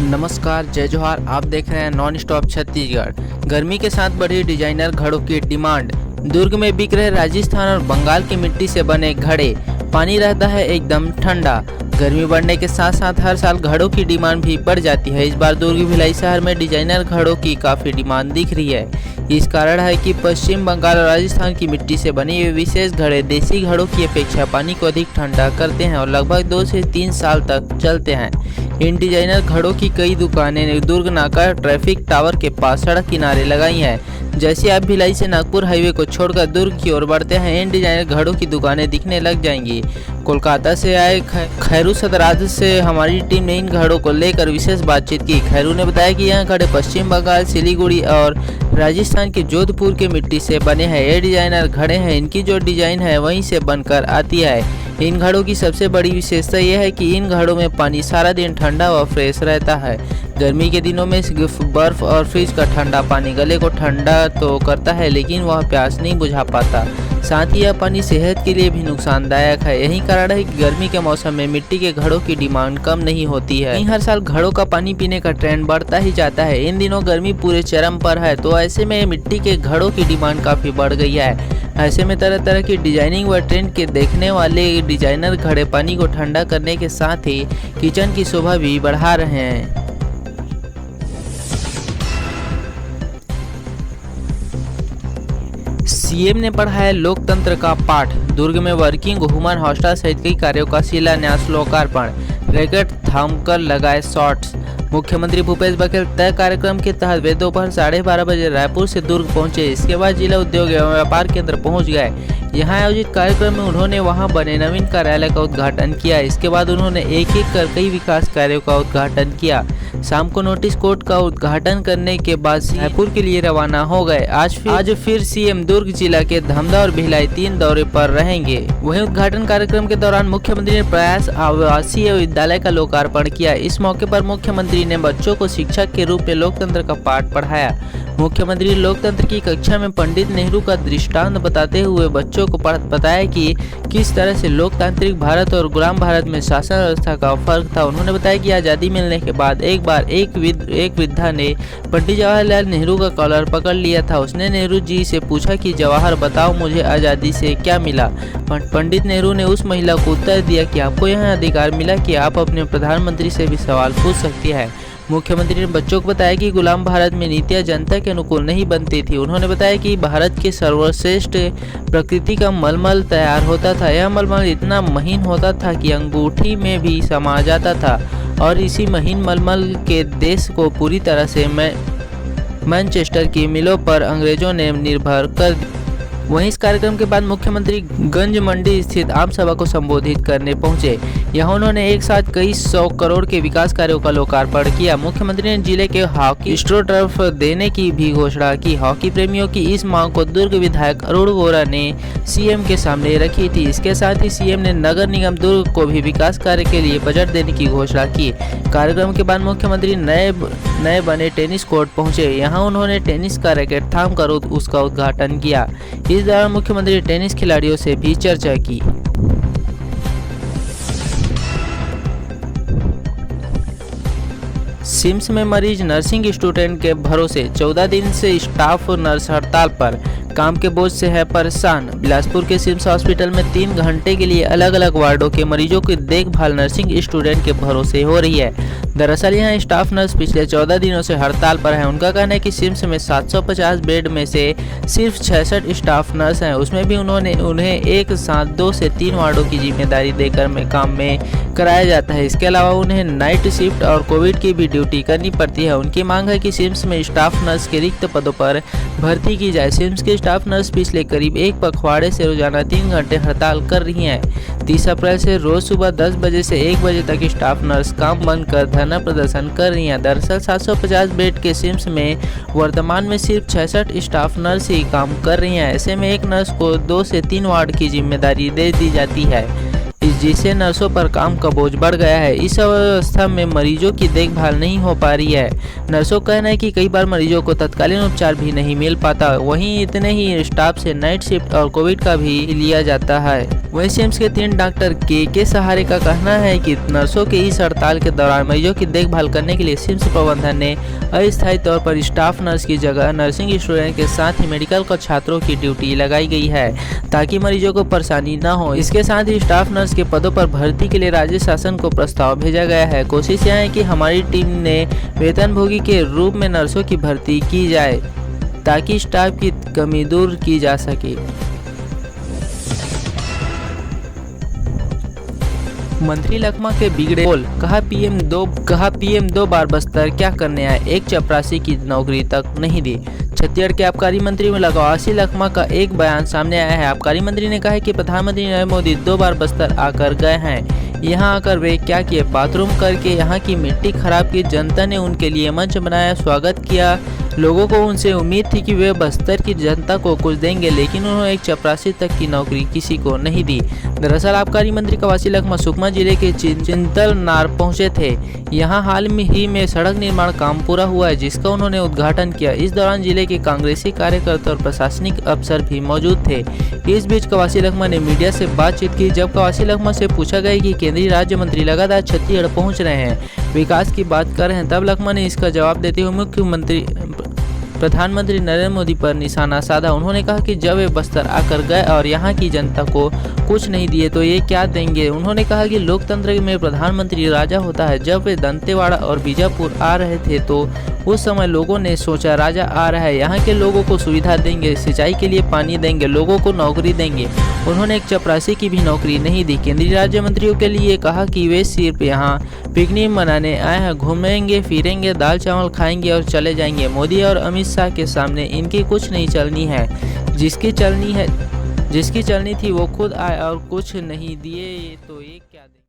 नमस्कार, जय जोहार। आप देख रहे हैं नॉन स्टॉप छत्तीसगढ़। गर्मी के साथ बढ़ी डिजाइनर घड़ों की डिमांड। दुर्ग में बिक रहे राजस्थान और बंगाल की मिट्टी से बने घड़े। पानी रहता है एकदम ठंडा। गर्मी बढ़ने के साथ साथ हर साल घड़ों की डिमांड भी बढ़ जाती है। इस बार दुर्ग भिलाई शहर में डिजाइनर घड़ों की काफ़ी डिमांड दिख रही है। इस कारण है कि पश्चिम बंगाल और राजस्थान की मिट्टी से बने ये विशेष घड़े देसी घड़ों की अपेक्षा पानी को अधिक ठंडा करते हैं और लगभग 2 से 3 साल तक चलते हैं। इन डिजाइनर घड़ों की कई दुकानें दुर्ग नाका ट्रैफिक टावर के पास सड़क किनारे लगाई हैं। जैसे आप भिलाई से नागपुर हाईवे को छोड़कर दुर्ग की ओर बढ़ते हैं, इन डिजाइनर घड़ों की दुकानें दिखने लग जाएंगी। कोलकाता से आए खैरू सदराज से हमारी टीम ने इन घड़ों को लेकर विशेष बातचीत की। खैरू ने बताया कि यह घड़े पश्चिम बंगाल, सिलीगुड़ी और राजस्थान के जोधपुर के मिट्टी से बने हैं। ये डिजाइनर घड़े हैं, इनकी जो डिजाइन है वहीं से बनकर आती है। इन घड़ों की सबसे बड़ी विशेषता यह है कि इन घड़ों में पानी सारा दिन ठंडा व फ्रेश रहता है। गर्मी के दिनों में बर्फ और फ्रिज का ठंडा पानी गले को ठंडा तो करता है, लेकिन वह प्यास नहीं बुझा पाता। साथ ही यह पानी सेहत के लिए भी नुकसानदायक है। यही कारण है कि गर्मी के मौसम में मिट्टी के घड़ों की डिमांड कम नहीं होती है। हर साल घड़ों का पानी पीने का ट्रेंड बढ़ता ही जाता है। इन दिनों गर्मी पूरे चरम पर है, तो ऐसे में मिट्टी के घड़ों की डिमांड काफी बढ़ गई है। ऐसे में तरह तरह की डिजाइनिंग व ट्रेंड के देखने वाले डिजाइनर घड़े पानी को ठंडा करने के साथ ही किचन की शोभा भी बढ़ा रहे हैं। सीएम ने पढ़ाया लोकतंत्र का पाठ। दुर्ग में वर्किंग वुमन हॉस्टल सहित कई कार्यों का शिलान्यास, लोकार्पण। रैकेट थामकर लगाए शॉट्स। मुख्यमंत्री भूपेश बघेल तय कार्यक्रम के तहत वे दोपहर 12:30 बजे रायपुर से दुर्ग पहुंचे। इसके बाद जिला उद्योग एवं व्यापार केंद्र पहुंच गए। यहां आयोजित कार्यक्रम में उन्होंने वहां बने नवीन कार्यालय का उद्घाटन किया। इसके बाद उन्होंने एक एक कर कई विकास कार्यों का उद्घाटन किया। शाम को नोटिस कोर्ट का उद्घाटन करने के बाद रायपुर के लिए रवाना हो गए। आज फिर सीएम दुर्ग जिला के धमधा और भिलाई 3 दौरे पर रहेंगे। वहीं उद्घाटन कार्यक्रम के दौरान मुख्यमंत्री ने प्रयास आवासीय विद्यालय का लोकार्पण किया। इस मौके पर मुख्यमंत्री ने बच्चों को शिक्षक के रूप में लोकतंत्र का पाठ पढ़ाया। मुख्यमंत्री लोकतंत्र की कक्षा में पंडित नेहरू का दृष्टांत बताते हुए बच्चों को बताया कि किस तरह से लोकतांत्रिक भारत और गुलाम भारत में शासन व्यवस्था का फर्क था। उन्होंने बताया कि आज़ादी मिलने के बाद एक बार एक वृद्धा ने पंडित जवाहरलाल नेहरू का कॉलर पकड़ लिया था। उसने नेहरू जी से पूछा कि जवाहर, बताओ मुझे आज़ादी से क्या मिला। पंडित नेहरू ने उस महिला को उत्तर दिया कि आपको यह अधिकार मिला कि आप अपने प्रधानमंत्री से भी सवाल पूछ सकती है। मुख्यमंत्री ने बच्चों को बताया कि गुलाम भारत में नीतियां जनता के अनुकूल नहीं बनती थी। उन्होंने बताया कि भारत के सर्वश्रेष्ठ प्रकृति का मलमल तैयार होता था। यह मलमल इतना महीन होता था कि अंगूठी में भी समा जाता था और इसी महीन मलमल के देश को पूरी तरह से मैनचेस्टर की मिलों पर अंग्रेजों ने निर्भर कर दिया। वहीं इस कार्यक्रम के बाद मुख्यमंत्री गंज मंडी स्थित आम सभा को संबोधित करने पहुंचे। यहां उन्होंने एक साथ कई 100 करोड़ के विकास कार्यों का लोकार्पण किया। मुख्यमंत्री ने जिले के हॉकी स्ट्रो टर्फ देने की भी घोषणा की। हॉकी प्रेमियों की इस मांग को दुर्ग विधायक अरुण वोरा ने सीएम के सामने रखी थी। इसके साथ ही सीएम ने नगर निगम दुर्ग को भी विकास कार्य के लिए बजट देने की घोषणा की। कार्यक्रम के बाद मुख्यमंत्री नए बने टेनिस कोर्ट पहुंचे। यहाँ उन्होंने टेनिस का रैकेट थाम कर उसका उद्घाटन किया। इस दौरान मुख्यमंत्री टेनिस खिलाड़ियों से भी चर्चा की। सिम्स में मरीज नर्सिंग स्टूडेंट के भरोसे। 14 दिन से स्टाफ नर्स हड़ताल पर, काम के बोझ से है परेशान। बिलासपुर के सिम्स हॉस्पिटल में 3 घंटे के लिए अलग अलग वार्डों के मरीजों की देखभाल नर्सिंग स्टूडेंट के भरोसे हो रही है। दरअसल यहाँ स्टाफ नर्स पिछले 14 दिनों से हड़ताल पर है। उनका कहना है कि सिम्स में 750 बेड में से सिर्फ 66 स्टाफ नर्स हैं। उसमें भी उन्हें एक साथ 2 से 3 वार्डों की जिम्मेदारी देकर काम में कराया जाता है। इसके अलावा उन्हें नाइट शिफ्ट और कोविड की भी ड्यूटी करनी पड़ती है। उनकी मांग है कि सिम्स में स्टाफ नर्स के रिक्त पदों पर भर्ती की जाए। सिम्स के स्टाफ नर्स पिछले करीब 1 पखवाड़े से रोजाना 3 घंटे हड़ताल कर रही हैं। 30 अप्रैल से रोज सुबह 10 बजे से 1 बजे तक स्टाफ नर्स काम बंद कर धरना प्रदर्शन कर रही हैं। दरअसल 750 बेड के सिम्स में वर्तमान में सिर्फ 66 स्टाफ नर्स ही काम कर रही हैं। ऐसे में एक नर्स को 2 से 3 वार्ड की जिम्मेदारी दे दी जाती है। जिससे नर्सों पर काम का बोझ बढ़ गया है। इस अवस्था में मरीजों की देखभाल नहीं हो पा रही है। नर्सों का कहना है कि कई बार मरीजों को तत्कालीन उपचार भी नहीं मिल पाता। वहीं इतने ही स्टाफ से नाइट शिफ्ट और कोविड का भी लिया जाता है। वहीं सिम्स के 3 डॉक्टर के सहारे का कहना है कि नर्सों के इस हड़ताल के दौरान मरीजों की देखभाल करने के लिए सिम्स प्रबंधन ने अस्थायी तौर पर स्टाफ नर्स की जगह नर्सिंग स्टूडेंट के साथ ही मेडिकल का छात्रों की ड्यूटी लगाई गई है ताकि मरीजों को परेशानी न हो। इसके साथ ही स्टाफ नर्स के पदों पर भर्ती के लिए राज्य शासन को प्रस्ताव भेजा गया है। कोशिश यह है कि हमारी टीम ने वेतनभोगी के रूप में नर्सों की भर्ती की जाए ताकि स्टाफ की कमी दूर की जा सके। मंत्री लखमा के बिगड़े बोल, कहा पीएम 2 बार बस्तर क्या करने आए, एक चपरासी की नौकरी तक नहीं दी। छत्तीसगढ़ के आबकारी मंत्री लगावासी लखमा का एक बयान सामने आया है। आबकारी मंत्री ने कहा है कि प्रधानमंत्री नरेंद्र मोदी 2 बार बस्तर आकर गए हैं। यहाँ आकर वे क्या किए, बाथरूम करके यहाँ की मिट्टी खराब की। जनता ने उनके लिए मंच बनाया, स्वागत किया। लोगों को उनसे उम्मीद थी कि वे बस्तर की जनता को कुछ देंगे, लेकिन उन्होंने एक चपरासी तक की नौकरी किसी को नहीं दी। दरअसल आबकारी मंत्री कवासी लखमा सुकमा जिले के चिंतलनार पहुंचे थे। यहां हाल ही में सड़क निर्माण काम पूरा हुआ है, जिसका उन्होंने उद्घाटन किया। इस दौरान जिले के कांग्रेसी कार्यकर्ता और प्रशासनिक अफसर भी मौजूद थे। इस बीच कवासी लखमा ने मीडिया से बातचीत की। जब कवासी लखमा से पूछा गया कि केंद्रीय राज्य मंत्री लगातार छत्तीसगढ़ पहुंच रहे हैं, विकास की बात कर रहे हैं, तब लखमा ने इसका जवाब देते हुए प्रधानमंत्री नरेंद्र मोदी पर निशाना साधा। उन्होंने कहा कि जब वे बस्तर आकर गए और यहाँ की जनता को कुछ नहीं दिए तो ये क्या देंगे। उन्होंने कहा कि लोकतंत्र में प्रधानमंत्री राजा होता है। जब वे दंतेवाड़ा और बीजापुर आ रहे थे तो उस समय लोगों ने सोचा राजा आ रहा है, यहाँ के लोगों को सुविधा देंगे, सिंचाई के लिए पानी देंगे, लोगों को नौकरी देंगे। उन्होंने एक चपरासी की भी नौकरी नहीं दी। केंद्रीय राज्य मंत्रियों के लिए कहा कि वे सिर्फ यहाँ पिकनिक मनाने आए हैं, घूमेंगे फिरेंगे, दाल चावल खाएंगे और चले जाएंगे। मोदी और अमित शाह के सामने इनकी कुछ नहीं चलनी है। जिसकी चलनी थी वो खुद आए और कुछ नहीं दिए, तो ये क्या